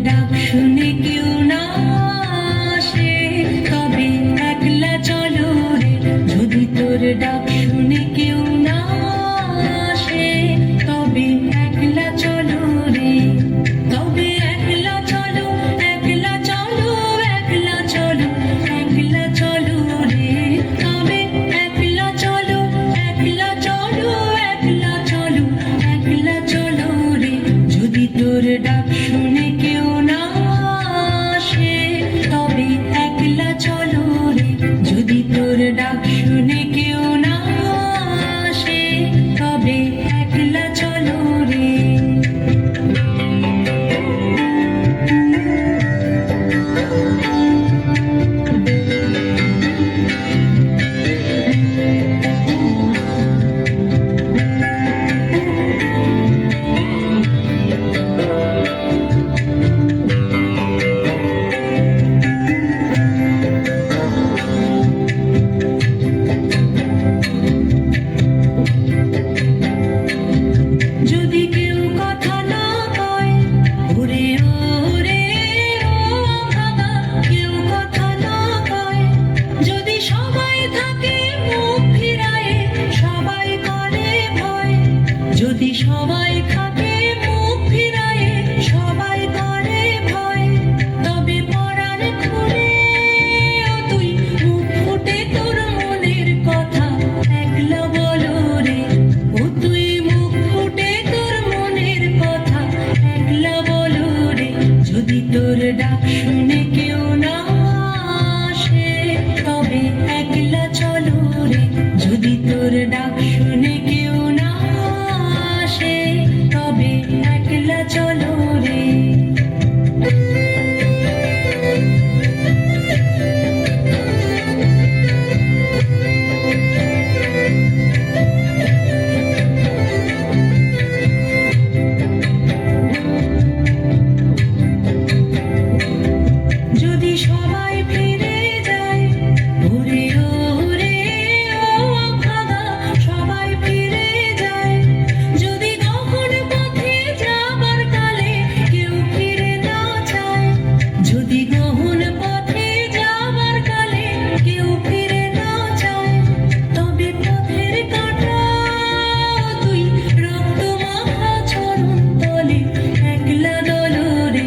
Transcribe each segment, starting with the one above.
ডাক শুনে কেউ না আসে তবে একলা চলো রে। যদি তোর ডাক শুনে কেউ না আসে তবে একলা চলো রে। তবে একলা চলো, একলা চলো, একলা চলো, একলা চলো রে। তবে একলা চলো, একলা চলো, একলা চলো, একলা চলো রে। যদি তোর ডাক শুনে কেউ না আসে তবে একলা চলো রে। যদি তোর ডাক শুনে কেউ না আসে তবে একলা চলো রে। যদি কেউ কথা না কয় ওরে ওরে ও ভাবা, কেউ কথা না কয়। যদি সবাই থাকে মুখ ফিরায়ে সবাই করে ভয়। যদি সবাই থাকে মুখ ফিরায়ে সবাই করে ভয়। তবে পরাণ খুলে ও তুই মুখ ফুটে তোর মনের কথা একলা বলো রে। ও তুই মুখ ফুটে তোর মনের কথা একলা বলো রে। যদি তোর ডাক শুনে কেউ না আসে তবে একলা চলো রে। যদি তোর ডাক শুনে কেউ না আসে তবে একলা চলো রে। যদি সবাই ফিরে যায় ওরে ওরে ও ভাবা, সবাই ফিরে যায়। যদি তখন পথে যাবার কালে কেউ ফিরে না চায়। যদি গহন পথে যাবার কালে কেউ ফিরে না চায়। তবে পথের কাঁটা তুই রক্ত মাখা চরণ তলে একলা দলো রে।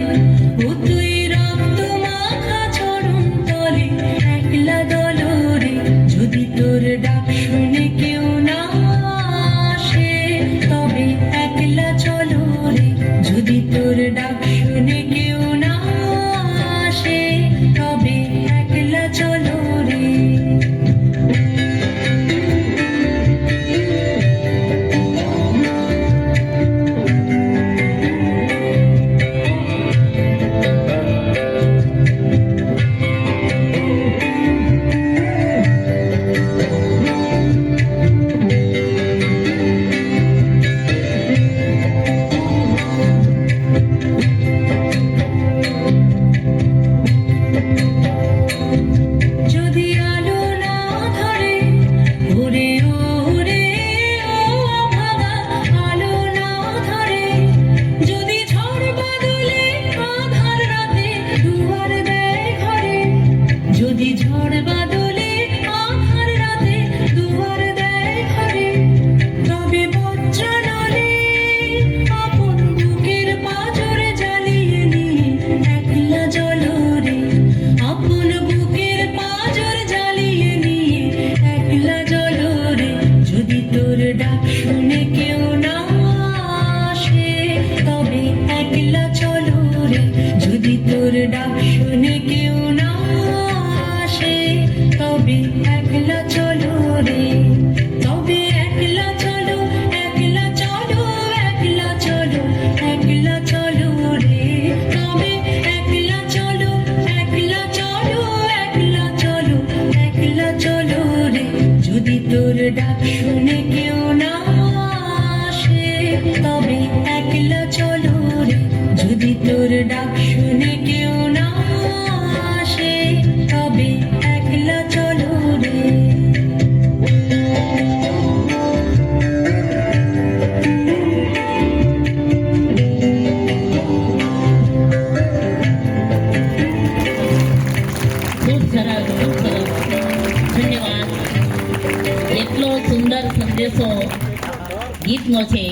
ও তুই রক্ত মাখা চরণ তলে একলা দলো রে। যদি তোর ডাক শুনে কেউ না আসে তবে একলা চলো রে। যদি তোর ডাক শুনে কেউ না আসে তবে একলা চলো রে। একলা চলো রে যদি তোর ডাক